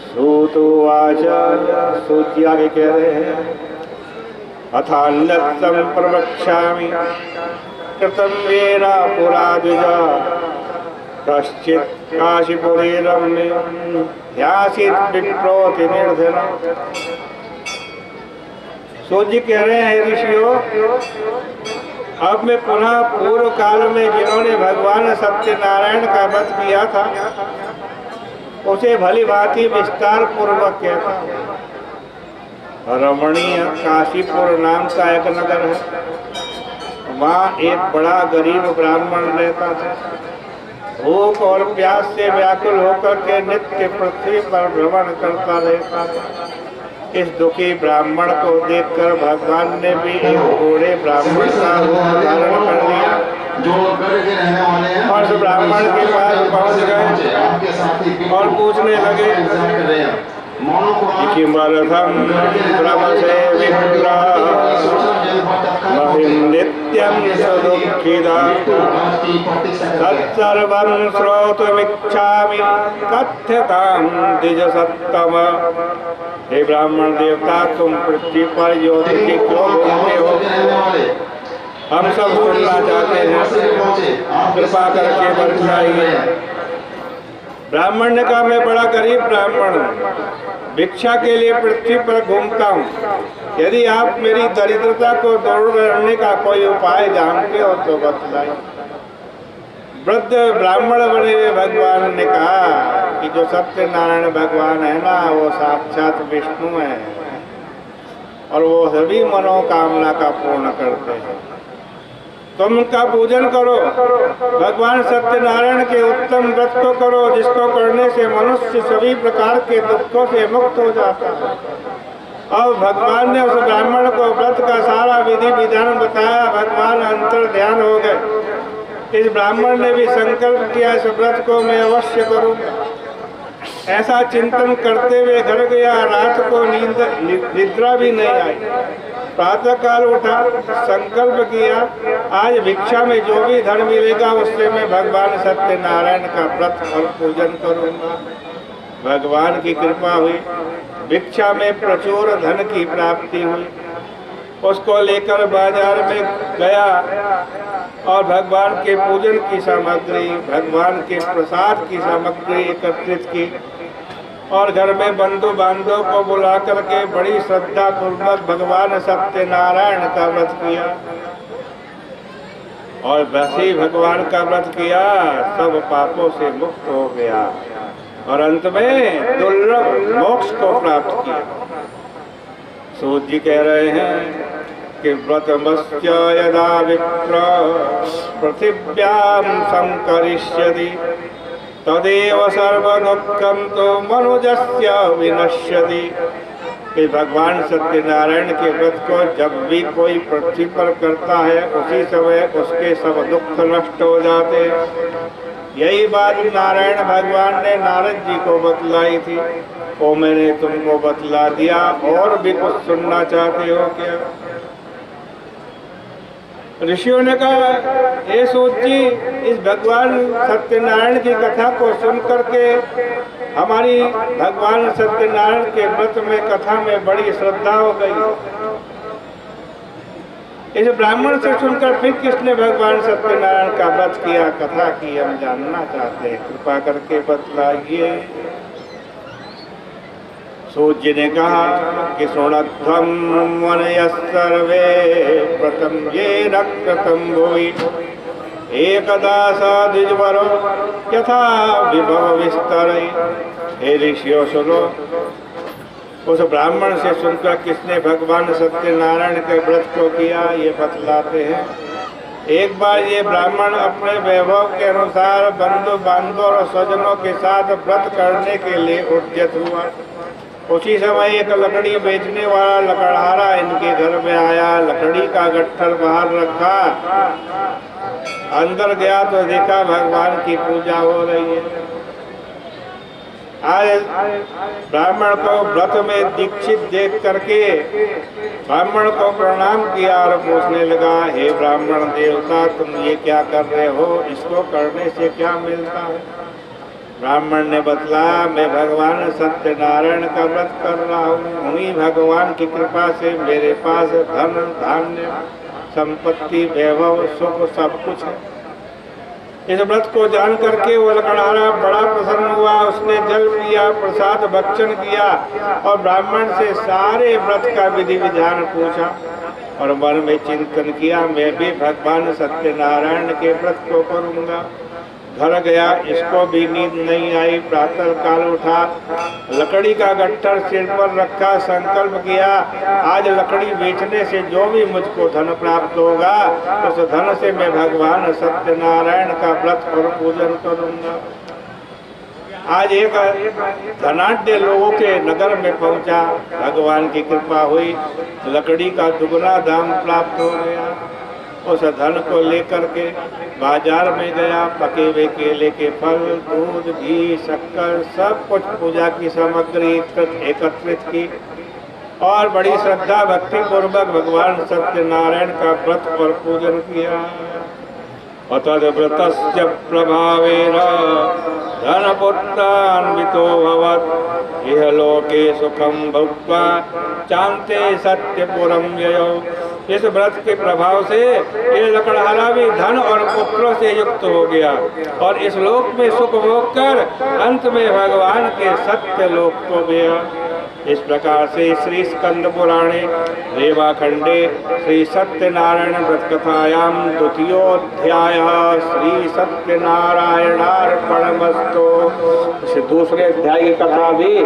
सूतुवाच सूत आगे कह रहे हैं अथान्यत्तं प्रवक्ष्यामि कृतं येन पुरा द्विजा कश्चित् काशीपुरे रम्ये ध्यासीत् विप्रोति निर्धनम्। सूत जी कह रहे हैं ऋषियों, अब मैं पुनः पूर्व काल में जिन्होंने भगवान सत्यनारायण का वध किया था उसे भली भांति विस्तार पूर्वक कहता हूँ। रमणीय काशीपुर नाम का एक नगर है। वहाँ एक बड़ा गरीब ब्राह्मण रहता था। भूख और प्यास से व्याकुल होकर के नित्य पृथ्वी पर भ्रमण करता रहता था। इस दुखी ब्राह्मण को देखकर भगवान ने भी एक बूढ़े ब्राह्मण का रूप धारण कर लिया और उस ब्राह्मण के पास पहुंच गए और पूछने लगे किमर्थं ब्रह्मसे विप्रा महिं नित्यं सुदुःखिता तत्सर्वं श्रोतुमिच्छामि कथ्यतां द्विजसत्तम। हे ब्राह्मण देवता, तुम पृथ्वी पर योद्धि क्यों घूमते हो? हम सब सुनना चाहते हैं, कृपा करके बतलाइए। ब्राह्मण ने कहा, मैं बड़ा गरीब ब्राह्मण हूँ, भिक्षा के लिए पृथ्वी पर घूमता हूँ। यदि आप मेरी दरिद्रता को दूर करने का कोई उपाय जानते हो तो बतलाइए। वृद्ध ब्राह्मण बने हुए भगवान ने कहा कि जो सत्यनारायण भगवान है ना, वो साक्षात विष्णु है और वो सभी मनोकामना का पूर्ण करते हैं। तुम उनका पूजन करो। भगवान सत्यनारायण के उत्तम व्रत को करो, जिसको करने से मनुष्य सभी प्रकार के दुखों से मुक्त हो जाता है। और भगवान ने उस ब्राह्मण को व्रत का सारा विधि विधान बताया। भगवान अंतर ध्यान हो गए। इस ब्राह्मण ने भी संकल्प किया, इस व्रत को मैं अवश्य करूंगा। ऐसा चिंतन करते हुए घर गया। रात को निद्रा भी नहीं आई। प्रातः काल उठा, संकल्प किया, आज भिक्षा में जो भी धन मिलेगा उससे मैं भगवान सत्यनारायण का व्रत और पूजन करूंगा। भगवान की कृपा हुई, भिक्षा में प्रचुर धन की प्राप्ति हुई। उसको लेकर बाजार में गया और भगवान के पूजन की सामग्री, भगवान के प्रसाद की सामग्री एकत्रित की और घर में बंधु बांधव को बुला करके बड़ी श्रद्धा पूर्वक भगवान सत्यनारायण का व्रत किया। और वैसे ही भगवान का व्रत किया, सब पापों से मुक्त हो गया और अंत में दुर्लभ मोक्ष को प्राप्त किया। सूत जी कह रहे हैं कि व्रतमस्य यदा विप्र पृथिव्यां संकरिष्यति तदेव सर्वदुःखं तो मनुजस्य विनश्यति। कि भगवान सत्यनारायण के व्रत को जब भी कोई पृथ्वी पर करता है उसी समय उसके सब दुख नष्ट हो जाते। यही बात नारायण भगवान ने नारद जी को बतलाई थी। वो मैंने तुमको बतला दिया, और भी कुछ सुनना चाहते हो क्या? ऋषियों ने कहा, हे सूत जी, इस भगवान सत्यनारायण की कथा को सुन करके हमारी भगवान सत्यनारायण के व्रत में कथा में बड़ी श्रद्धा हो गई। इस ब्राह्मण से सुनकर फिर किसने भगवान सत्यनारायण का व्रत किया, कथा की, हम जानना चाहते हैं, कृपा करके बतलाइए। सूत जी ने कहा कि सुणध्वं मुनयः सर्वे व्रतं येन कृतं भुवि एकदा स द्विजवरो यथा विभव विस्तरै। हे ऋषियों सुनो, उस ब्राह्मण से सुनकर किसने भगवान सत्यनारायण के व्रत को किया ये बतलाते हैं। एक बार ये ब्राह्मण अपने वैभव के अनुसार बंधु बांधवों और स्वजनों के साथ व्रत करने के लिए उद्यत हुआ। उसी समय एक लकड़ी बेचने वाला लकड़हारा इनके घर में आया। लकड़ी का गट्ठर बाहर रखा, अंदर गया तो देखा भगवान की पूजा हो रही है। आज ब्राह्मण को व्रत में दीक्षित देख करके ब्राह्मण को प्रणाम किया और पूछने लगा, हे ब्राह्मण देवता, तुम ये क्या कर रहे हो? इसको करने से क्या मिलता है? ब्राह्मण ने बतलाया, मैं भगवान सत्यनारायण का व्रत कर रहा हूँ, उन्हीं भगवान की कृपा से मेरे पास धन धान्य संपत्ति वैभव सुख सब कुछ है। इस व्रत को जान करके वो लकड़हारा बड़ा प्रसन्न हुआ। उसने जल पिया, प्रसाद भक्षण किया और ब्राह्मण से सारे व्रत का विधि विधान पूछा और मन में चिंतन किया, मैं भी भगवान सत्यनारायण के व्रत को करूँगा। घर गया, इसको भी नींद नहीं आई। प्रातः काल उठा, लकड़ी का गट्ठर सिर पर रखा, संकल्प किया, आज लकड़ी बेचने से जो भी मुझको धन प्राप्त होगा उस धन से मैं भगवान सत्यनारायण का व्रत और पूजन करूंगा। आज एक धनाढ्य लोगों के नगर में पहुंचा, भगवान की कृपा हुई, लकड़ी का दुगना दाम प्राप्त हो गया। उस धन को लेकर के बाजार में गया, पके हुए केले के फल, दूध, घी, शक्कर सब कुछ पूजा की सामग्री एकत्रित की और बड़ी श्रद्धा भक्ति पूर्वक भगवान सत्यनारायण का व्रत और पूजन किया। तद्व्रतस्य प्रभावेन धनपुत्रान्वितो भवत्, इह लोके सुखम भुक्त्वा चान्ते सत्यपुरं ययौ। इस व्रत के प्रभाव से ये लकड़हारा भी धन और पुत्रों से युक्त हो गया और इस लोक में सुख भोग कर अंत में भगवान के सत्य लोक को गया। इस प्रकार से श्री स्कंद पुराणे रेवाखंडे श्री सत्यनारायण व्रत कथायाम द्वितीयोऽध्याय श्री सत्यनारायणार्पणमस्तु। दूसरे अध्याय की कथा भी